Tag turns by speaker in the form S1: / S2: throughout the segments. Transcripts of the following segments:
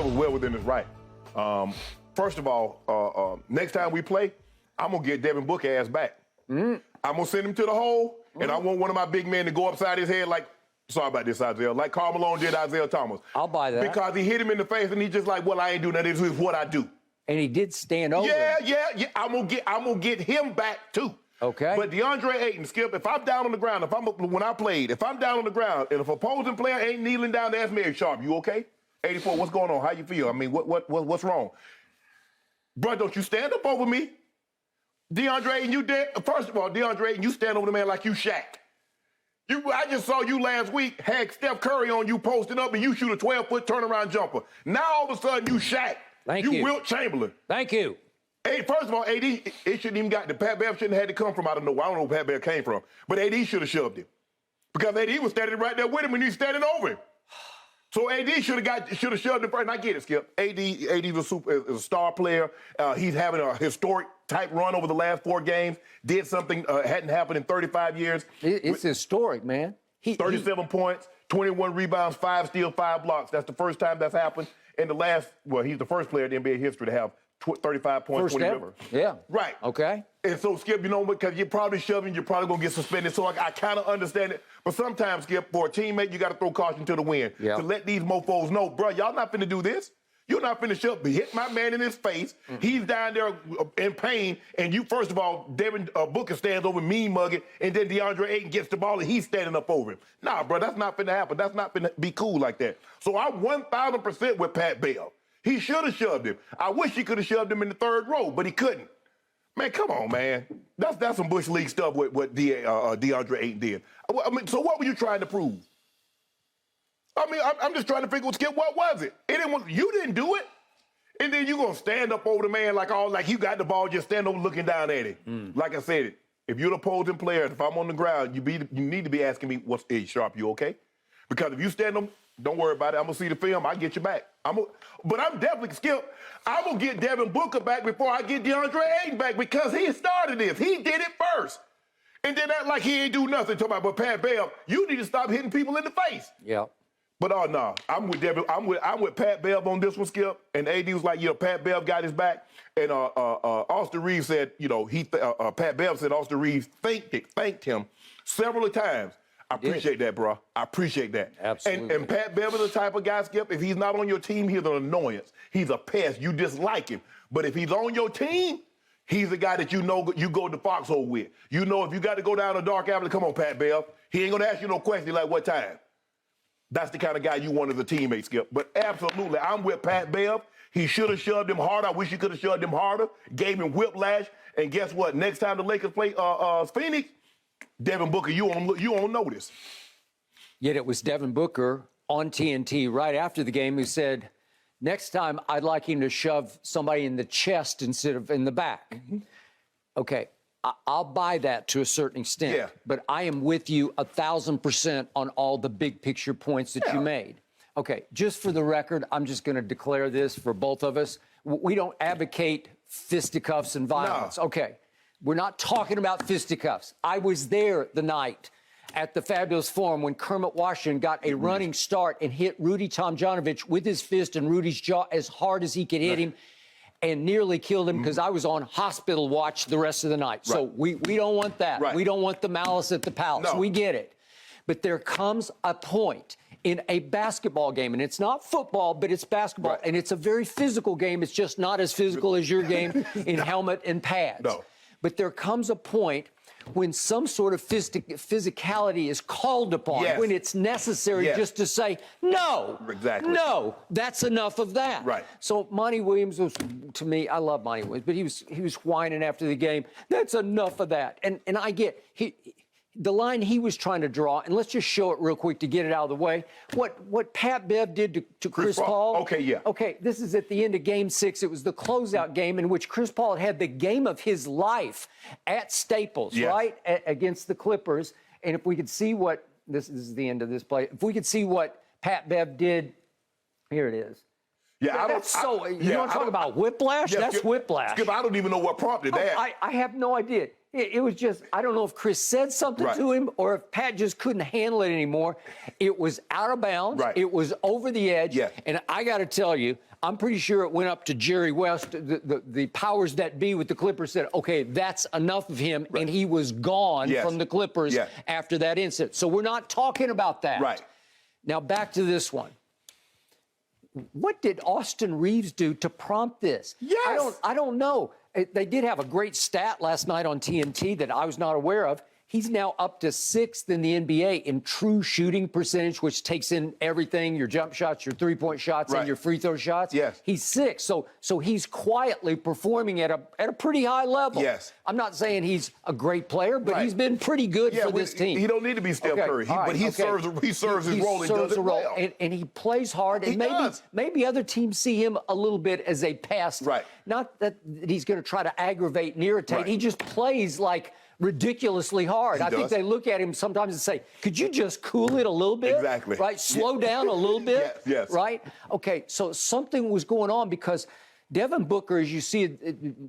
S1: was well within his right. First of all, next time we play, I'm going to get Devin Booker ass back. I'm going to send him to the hole, and I want one of my big men to go upside his head like, sorry about this, Isaiah, like Karl Malone did Isaiah Thomas.
S2: I'll buy that.
S1: Because he hit him in the face, and he's just like, well, I ain't doing that. This is what I do.
S2: And he did stand over.
S1: Yeah. I'm gonna get him back too.
S2: Okay.
S1: But Deandre Ayton, Skip, if I'm down on the ground, when I played, if I'm down on the ground, and if opposing player ain't kneeling down to ask me, hey, Sharpe, you okay? 84, what's going on? How you feel? I mean, what's wrong? Bro, don't you stand up over me. Deandre Ayton, you did. First of all, Deandre Ayton, you stand over the man like you Shaq. I just saw you last week, had Steph Curry on you posting up, and you shoot a 12-foot turnaround jumper. Now all of a sudden you Shaq.
S2: Thank you.
S1: You Wilt Chamberlain.
S2: Thank you.
S1: Hey, first of all, AD, it shouldn't even got, the Pat Bev shouldn't have had to come from, I don't know where Pat Bev came from, but AD should have shoved him. Because AD was standing right there with him and he's standing over him. So AD should have shoved him first. And I get it, Skip. AD is a star player. He's having a historic type run over the last 4 games. Did something hadn't happened in 35 years.
S2: It's historic, man.
S1: 37 points, 21 rebounds, 5 steals, 5 blocks. That's the first time that's happened in the last, well, he's the first player in NBA history to have 35 points,
S2: first
S1: 20
S2: ever.
S1: rebounds.
S2: Yeah.
S1: Right.
S2: Okay.
S1: And so, Skip, you know, because you're probably shoving, you're probably going to get suspended. So I kind of understand it. But sometimes, Skip, for a teammate, you got to throw caution to the wind.
S2: Yeah.
S1: To let these mofos know, bro, y'all not finna do this. You're not finna shove, but hit my man in his face. He's down there in pain. And you, first of all, Devin Booker stands over mean mugging. And then Deandre Ayton gets the ball and he's standing up over him. Nah, bro, that's not finna happen. That's not finna be cool like that. So I'm 1,000% with Pat Bev. He should have shoved him. I wish he could have shoved him in the 3rd row, but he couldn't. Man, come on, man. That's some Bush League stuff what Deandre Ayton did. I mean, so what were you trying to prove? I mean, I'm just trying to figure, Skip, what was it? You didn't do it. And then you gonna stand up over the man like you got the ball, just stand over looking down at it. Like I said, if you're the opposing player, if I'm on the ground, you need to be asking me, hey, Sharpe, you okay? Because if you stand up, don't worry about it. I'm going to see the film. I'll get you back. But I'm definitely, Skip, I'm going to get Devin Booker back before I get Deandre Ayton back because he started this. He did it first. And then act like he ain't do nothing. Talking about, but Pat Bev, you need to stop hitting people in the face.
S2: Yeah.
S1: But no, I'm with Devin. I'm with Pat Bev on this one, Skip. And AD was like, Pat Bev got his back. And Austin Reaves said, Pat Bev said Austin Reaves thanked him several times. I appreciate that, bro. I appreciate that.
S2: Absolutely.
S1: And Pat Bev is the type of guy, Skip, if he's not on your team, he's an annoyance. He's a pest. You dislike him. But if he's on your team, he's the guy that you know you go to foxhole with. You know if you got to go down a dark alley, come on, Pat Bev. He ain't going to ask you no question like what time. That's the kind of guy you want as a teammate, Skip. But absolutely, I'm with Pat Bev. He should have shoved him harder. I wish he could have shoved him harder, gave him whiplash. And guess what? Next time the Lakers play Phoenix, Devin Booker, you on notice.
S2: Yet it was Devin Booker on TNT right after the game who said, next time I'd like him to shove somebody in the chest instead of in the back. Okay, I'll buy that to a certain extent.
S1: Yeah.
S2: But I am with you 1,000% on all the big picture points that you made. Okay, just for the record, I'm just going to declare this for both of us. We don't advocate fisticuffs and violence.
S1: No.
S2: Okay. We're not talking about fisticuffs. I was there the night at the Fabulous Forum when Kermit Washington got a running start and hit Rudy Tomjanovich with his fist in Rudy's jaw as hard as he could hit him and nearly killed him because I was on hospital watch the rest of the night. So we don't want that.
S1: Right.
S2: We don't want the malice at the palace.
S1: No.
S2: We get it. But there comes a point in a basketball game, and it's not football, but it's basketball, and it's a very physical game. It's just not as physical as your game in helmet and pads.
S1: No.
S2: But there comes a point when some sort of physicality is called upon, when it's necessary just to say, no, no, that's enough of that.
S1: Right.
S2: So Monty Williams was, to me, I love Monty Williams, but he was whining after the game, that's enough of that. And I get, the line he was trying to draw, and let's just show it real quick to get it out of the way. What Pat Bev did to Chris Paul.
S1: Okay, yeah.
S2: Okay, this is at the end of Game 6. It was the closeout game in which Chris Paul had the game of his life at Staples, right, against the Clippers. And if we could see what, this is the end of this play, if we could see what Pat Bev did, here it is.
S1: Yeah,
S2: you want to talk about whiplash? That's whiplash.
S1: Skip, I don't even know what prompted that.
S2: I have no idea. It was just, I don't know if Chris said something to him or if Pat just couldn't handle it anymore. It was out of bounds.
S1: Right.
S2: It was over the edge.
S1: Yeah.
S2: And I got to tell you, I'm pretty sure it went up to Jerry West. The powers that be with the Clippers said, okay, that's enough of him. And he was gone from the Clippers after that incident. So we're not talking about that.
S1: Right.
S2: Now back to this one. What did Austin Reaves do to prompt this?
S1: Yes.
S2: I don't know. They did have a great stat last night on TNT that I was not aware of. He's now up to 6th in the NBA in true shooting percentage, which takes in everything, your jump shots, your three-point shots, and your free throw shots.
S1: Yes.
S2: He's 6th. So he's quietly performing at a pretty high level.
S1: Yes.
S2: I'm not saying he's a great player, but he's been pretty good for this team.
S1: He don't need to be Steph Curry, but he serves his role and does it well.
S2: And he plays hard, and maybe other teams see him a little bit as a pest.
S1: Right.
S2: Not that he's going to try to aggravate and irritate.
S1: Right.
S2: He just plays like ridiculously hard. I think
S1: does.
S2: they look at him sometimes and say, could you just cool it a little bit?
S1: Exactly.
S2: Right? Slow down a little bit.
S1: Yes.
S2: Right? Okay, so something was going on because Devin Booker, as you see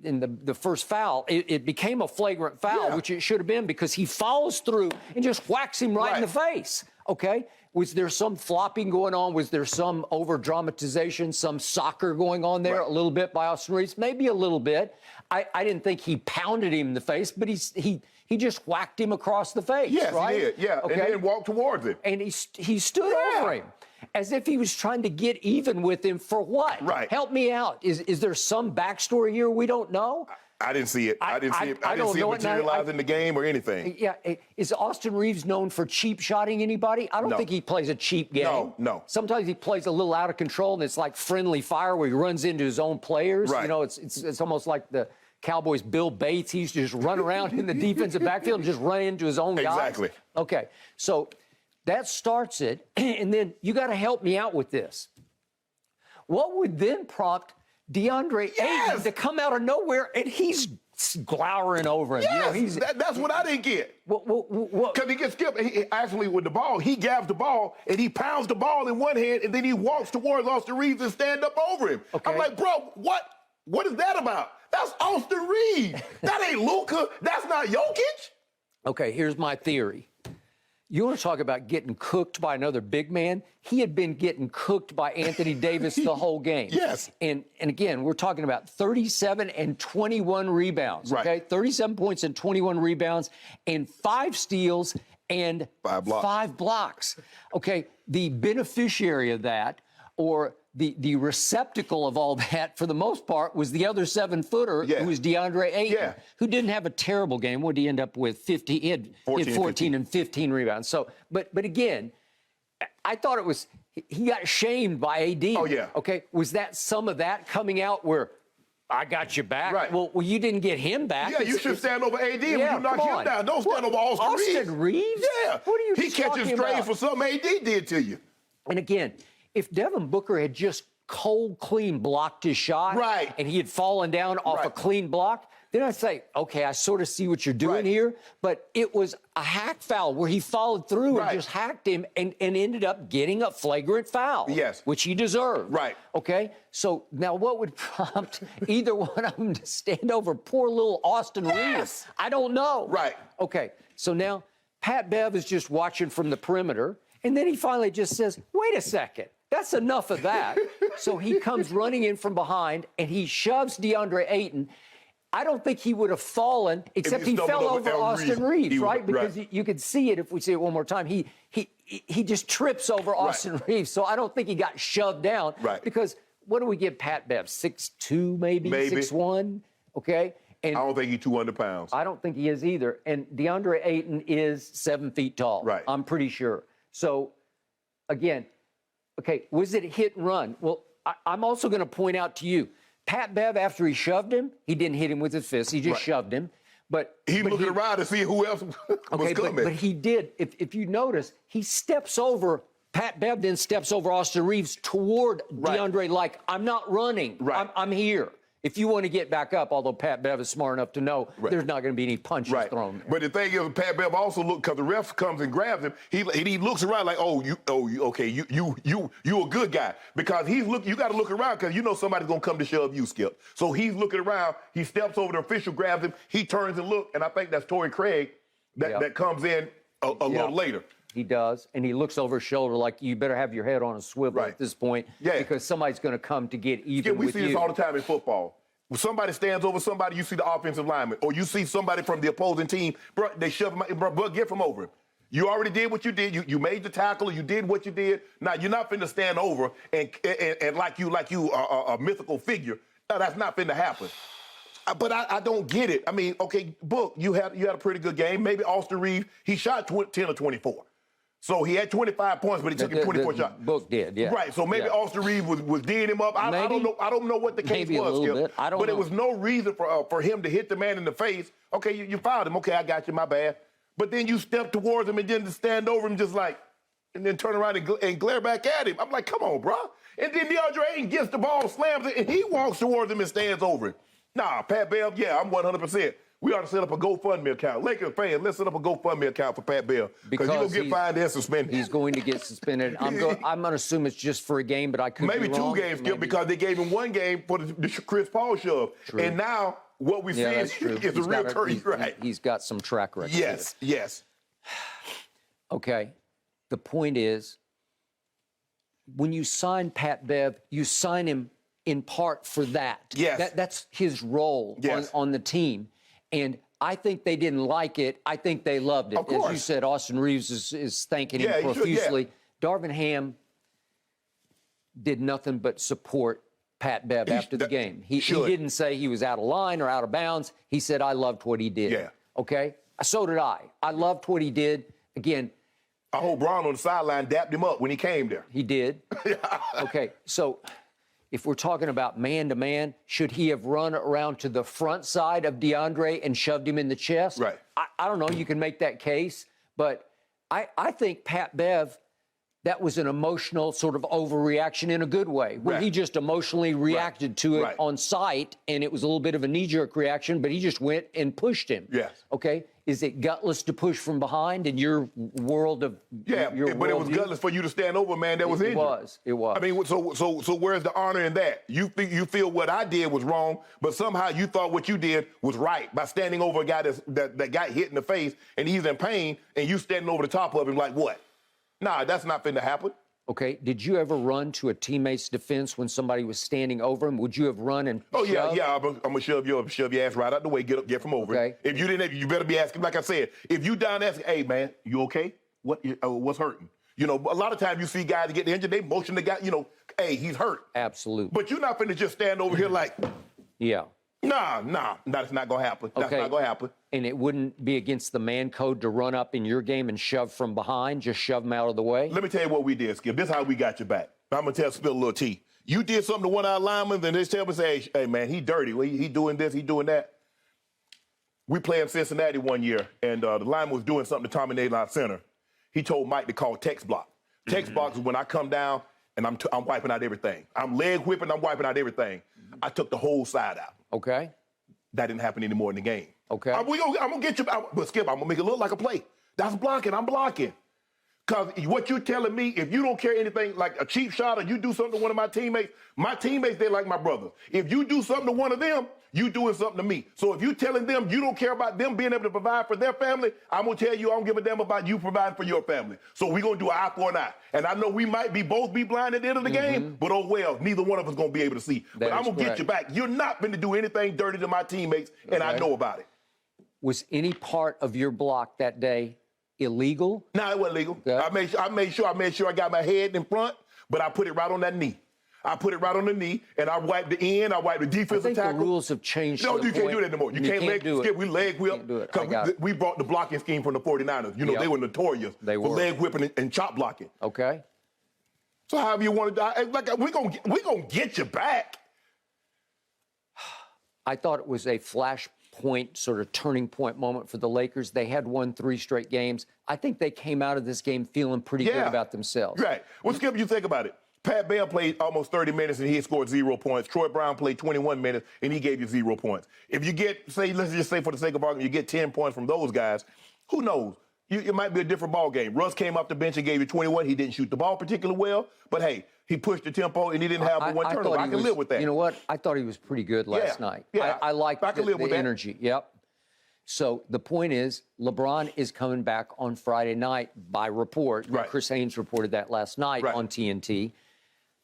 S2: in the first foul, it became a flagrant foul, which it should have been because he follows through and just whacks him right in the face. Okay? Was there some flopping going on? Was there some over-dramatization, some soccer going on there a little bit by Austin Reaves? Maybe a little bit. I didn't think he pounded him in the face, but he just whacked him across the face, right?
S1: He did, okay. And then walked towards him.
S2: And he stood over him as if he was trying to get even with him for what?
S1: Right.
S2: Help me out. Is there some backstory here we don't know?
S1: I didn't see it. I didn't see it materialize in the game or anything.
S2: Yeah. Is Austin Reaves known for cheap shotting anybody? I don't think he plays a cheap game.
S1: No.
S2: Sometimes he plays a little out of control, and it's like friendly fire where he runs into his own players.
S1: Right.
S2: You know, it's almost like the Cowboys' Bill Bates. He used to just run around in the defensive backfield and just run into his own guys.
S1: Exactly.
S2: Okay, so that starts it, and then you got to help me out with this. What would then prompt Deandre Ayton to come out of nowhere, and he's glowering over him?
S1: Yes,
S2: you know,
S1: that's what I didn't get.
S2: What?
S1: Because he gets skipped. Actually, with the ball, he grabs the ball, and he pounds the ball in one hand, and then he walks towards Austin Reaves and stand up over him.
S2: Okay.
S1: I'm like, bro, what is that about? That's Austin Reaves. That ain't Luka. That's not Jokic.
S2: Okay, here's my theory. You want to talk about getting cooked by another big man? He had been getting cooked by Anthony Davis the whole game.
S1: Yes.
S2: And again, we're talking about 37 and 21 rebounds, okay? 37 points and 21 rebounds and 5 steals and 5 blocks. Okay, the beneficiary of that, or the receptacle of all that, for the most part, was the other 7-footer, who was Deandre Ayton, who didn't have a terrible game. What did he end up with? 50. He had 14 and 15 rebounds. So, but again, I thought it was, he got shamed by AD.
S1: Oh, yeah.
S2: Okay, was that some of that coming out where I got you back?
S1: Right.
S2: Well, you didn't get him back.
S1: Yeah, you should stand over AD when you knock him down. Don't stand over
S2: Austin Reaves?
S1: Yeah.
S2: What are you
S1: He catches strays for something AD did to you.
S2: And again, if Devin Booker had just cold, clean blocked his shot, and he had fallen down off a clean block, then I'd say, okay, I sort of see what you're doing here. But it was a hack foul where he followed through and just hacked him and ended up getting a flagrant foul, which he deserved.
S1: Right.
S2: Okay, so now what would prompt either one of them to stand over poor little Austin Reaves? I don't know.
S1: Right.
S2: Okay, so now Pat Bev is just watching from the perimeter, and then he finally just says, wait a second. That's enough of that. So he comes running in from behind, and he shoves Deandre Ayton. I don't think he would have fallen, except he fell over Austin Reaves, right? Because you could see it if we see it one more time. He just trips over Austin Reaves. So I don't think he got shoved down.
S1: Right.
S2: Because what do we give Pat Bev? 6'2", maybe? 6'1", okay? And
S1: I don't think he's 200 pounds.
S2: I don't think he is either. And Deandre Ayton is 7 feet tall.
S1: Right.
S2: I'm pretty sure. So, again, okay, was it hit and run? Well, I'm also going to point out to you, Pat Bev, after he shoved him, he didn't hit him with his fist. He just shoved him. But
S1: he looking around to see who else was coming.
S2: But he did. If you notice, he steps over. Pat Bev then steps over Austin Reaves toward DeAndre like, I'm not running. I'm here. if you want to get back up, although Pat Bev is smart enough to know there's not going to be any punches thrown there.
S1: But the thing is, Pat Bev also look, because the ref comes and grabs him, he looks around like, you a good guy. Because you got to look around because you know somebody's going to come to shove you, Skip. So he's looking around, he steps over, the official grabs him, he turns and looks, and I think that's Torrey Craig that comes in a little later.
S2: He does, and he looks over his shoulder like you better have your head on a swivel at this point because somebody's going to come to get even with you.
S1: We see this all the time in football. When somebody stands over somebody, you see the offensive lineman, or you see somebody from the opposing team, bro, they shove him, bro, get from over him. You already did what you did. You made the tackle. You did what you did. Now, you're not finna stand over and like you a mythical figure. No, that's not finna happen. But I don't get it. I mean, okay, Book, you had a pretty good game. Maybe Austin Reaves, he shot 10 or 24. So he had 25 points, but he took him 24 shots.
S2: Book did, yeah.
S1: Right. So maybe Austin Reaves was D'ing him up. I don't know what the case was, Skip. But it was no reason for him to hit the man in the face. Okay, you fouled him. Okay, I got you. My bad. But then you step towards him and then stand over him and then turn around and glare back at him. I'm like, come on, bro. And then Deandre Ayton gets the ball, slams it, and he walks towards him and stands over him. Nah, Pat Bev, yeah, I'm 100%. We ought to set up a GoFundMe account. Lakers fans, let's set up a GoFundMe account for Pat Bev. Because he's going to get fined and suspended.
S2: He's going to get suspended. I'm going to assume it's just for a game, but I could be wrong.
S1: Maybe 2 games, Skip, because they gave him 1 game for the Chris Paul shove. True. And now what we see is a real curry.
S2: He's got some track record.
S1: Yes.
S2: Okay. The point is, when you sign Pat Bev, you sign him in part for that.
S1: Yes.
S2: That's his role on the team. And I think they didn't like it. I think they loved it.
S1: Of course.
S2: As you said, Austin Reaves is thanking him profusely. Darvin Ham did nothing but support Pat Bev after the game. He didn't say he was out of line or out of bounds. He said, I loved what he did.
S1: Yeah.
S2: Okay? So did I. I loved what he did. Again,
S1: I hope Braun on the sideline dapped him up when he came there.
S2: He did. Okay, so if we're talking about man-to-man, should he have run around to the front side of Deandre and shoved him in the chest?
S1: Right.
S2: I don't know. You can make that case. But I think Pat Bev, that was an emotional sort of overreaction in a good way, where he just emotionally reacted to it on sight, and it was a little bit of a knee-jerk reaction, but he just went and pushed him.
S1: Yes.
S2: Okay? Is it gutless to push from behind in your world of
S1: but it was gutless for you to stand over a man that was injured.
S2: It was.
S1: I mean, so where's the honor in that? You feel what I did was wrong, but somehow you thought what you did was right by standing over a guy that got hit in the face and he's in pain, and you standing over the top of him like what? Nah, that's not finna happen.
S2: Okay, did you ever run to a teammate's defense when somebody was standing over him? Would you have run and
S1: shoved? Yeah, I'm gonna shove your ass right out the way, get from over it. If you didn't, you better be asking, like I said, if you down asking, hey man, you okay? What's hurting? You know, a lot of times you see guys get injured, they motion the guy, hey, he's hurt.
S2: Absolutely.
S1: But you're not finna just stand over here like, Nah, that's not gonna happen. That's not gonna happen.
S2: And it wouldn't be against the man code to run up in your game and shove from behind, just shove them out of the way?
S1: Let me tell you what we did, Skip. This is how we got your back. I'm gonna spill a little tea. You did something to one of our linemen, and they tell me, say, hey man, he dirty. He doing this, he doing that. We played in Cincinnati one year, and the lineman was doing something to Tommy Naylor, our center. He told Mike to call text block. Text block is when I come down and I'm wiping out everything. I'm leg whipping, I'm wiping out everything. I took the whole side out.
S2: Okay.
S1: That didn't happen anymore in the game.
S2: Okay.
S1: I'm gonna get you, but Skip, I'm gonna make it look like a play. That's blocking. I'm blocking. Because what you're telling me, if you don't care anything like a cheap shot or you do something to one of my teammates, they're like my brothers. If you do something to one of them, you doing something to me. So if you're telling them you don't care about them being able to provide for their family, I'm going to tell you I don't give a damn about you providing for your family. So we're going to do an eye for an eye. And I know we might both be blind at the end of the game, but oh well, neither one of us going to be able to see. But I'm going to get you back. You're not going to do anything dirty to my teammates, and I know about it.
S2: Was any part of your block that day illegal?
S1: No, it wasn't legal. Okay. I made sure I got my head in front, but I put it right on that knee. I put it right on the knee, and I wiped the end. I wiped the defensive tackle.
S2: The rules have changed.
S1: No, you can't do that anymore. You can't leg skip. We leg whip. Because we brought the blocking scheme from the 49ers. You know, they were notorious for leg whipping and chop blocking.
S2: Okay.
S1: So however you want to die, like we're gonna get you back.
S2: I thought it was a flashpoint, sort of turning point moment for the Lakers. They had won 3 straight games. I think they came out of this game feeling pretty good about themselves.
S1: Right. Well, Skip, you think about it. Pat Bev played almost 30 minutes and he scored 0 points. Troy Brown played 21 minutes and he gave you 0 points. If you get, let's just say for the sake of argument, you get 10 points from those guys, who knows? It might be a different ball game. Russ came off the bench and gave you 21. He didn't shoot the ball particularly well, but hey, he pushed the tempo and he didn't have one turnover. I can live with that.
S2: You know what? I thought he was pretty good last night.
S1: Yeah,
S2: I liked the energy.
S1: That.
S2: Yep. So the point is, LeBron is coming back on Friday night by report.
S1: Right.
S2: Chris Haynes reported that last night on TNT.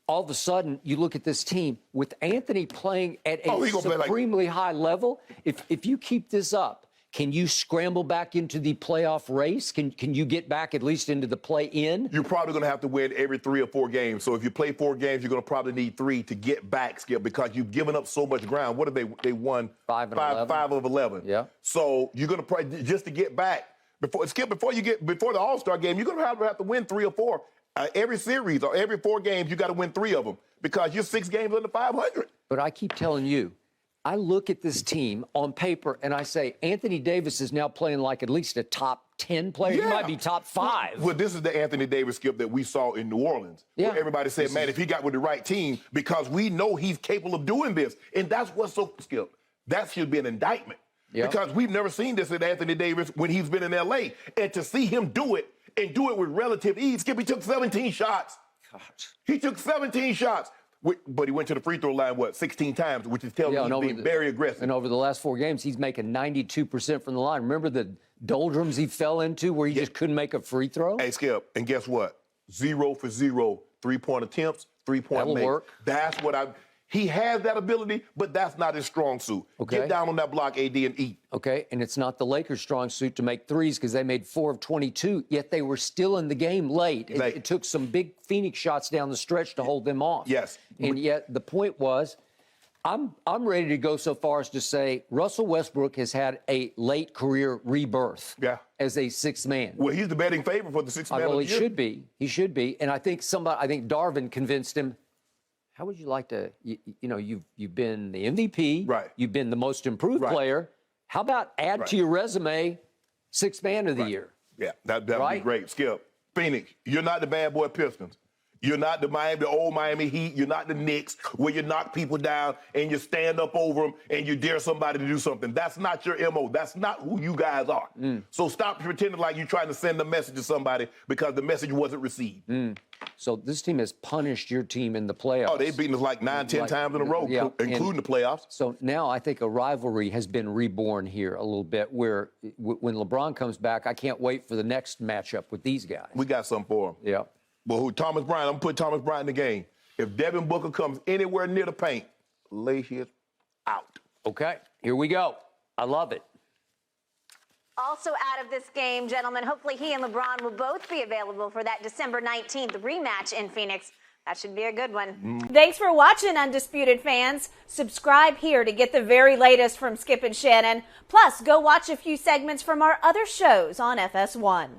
S2: All of a sudden, you look at this team with Anthony playing at a supremely high level. If you keep this up, can you scramble back into the playoff race? Can you get back at least into the play-in?
S1: You're probably going to have to win every 3 or 4 games. So if you play 4 games, you're going to probably need 3 to get back, Skip, because you've given up so much ground. What have they won?
S2: 5
S1: of 11.
S2: Yeah.
S1: So you're going to probably just to get back before the All-Star game, you're going to have to win 3 or 4. Every series or every 4 games, you got to win 3 of them because you're 6 games under 500.
S2: But I keep telling you, I look at this team on paper and I say, Anthony Davis is now playing like at least a top 10 player.
S1: Yeah.
S2: He might be top 5.
S1: Well, this is the Anthony Davis, Skip, that we saw in New Orleans.
S2: Yeah.
S1: Where everybody said, man, if he got with the right team, because we know he's capable of doing this. And that's what's so, Skip, that should be an indictment. Yeah. Because we've never seen this at Anthony Davis when he's been in L.A. And to see him do it and do it with relative ease, Skip, he took 17 shots.
S2: God.
S1: He took 17 shots. But he went to the free throw line, 16 times, which is telling me he's being very aggressive.
S2: And over the last 4 games, he's making 92% from the line. Remember the doldrums he fell into where he just couldn't make a free throw?
S1: Hey, Skip, and guess what? 0 for 0 3-point attempts, 3-point makes.
S2: That'll work.
S1: That's what he has that ability, but that's not his strong suit.
S2: Okay.
S1: Get down on that block, AD, and eat.
S2: Okay, and it's not the Lakers' strong suit to make threes because they made 4 of 22, yet they were still in the game late. It took some big Phoenix shots down the stretch to hold them off.
S1: Yes.
S2: And yet the point was, I'm ready to go so far as to say Russell Westbrook has had a late career rebirth as a 6th man.
S1: Well, he's the betting favorite for the 6th man of the year.
S2: He should be. He should be. And I think Darvin convinced him, how would you like to, you've been the MVP.
S1: Right.
S2: You've been the most improved player. How about add to your resume 6th man of the year?
S1: Yeah, that would be great. Skip, Phoenix, you're not the bad boy Pistons. You're not the old Miami Heat. You're not the Knicks where you knock people down and you stand up over them and you dare somebody to do something. That's not your MO. That's not who you guys are. So stop pretending like you're trying to send a message to somebody because the message wasn't received.
S2: So this team has punished your team in the playoffs.
S1: Oh, they've beaten us like 9, 10 times in a row, including the playoffs.
S2: So now I think a rivalry has been reborn here a little bit where when LeBron comes back, I can't wait for the next matchup with these guys.
S1: We got something for him.
S2: Yeah.
S1: But Thomas Bryant, I'm going to put Thomas Bryant in the game. If Devin Booker comes anywhere near the paint, lay his out.
S2: Okay, here we go. I love it.
S3: Also out of this game, gentlemen, hopefully he and LeBron will both be available for that December 19th rematch in Phoenix. That should be a good one. Thanks for watching, Undisputed fans. Subscribe here to get the very latest from Skip and Shannon. Plus, go watch a few segments from our other shows on FS1.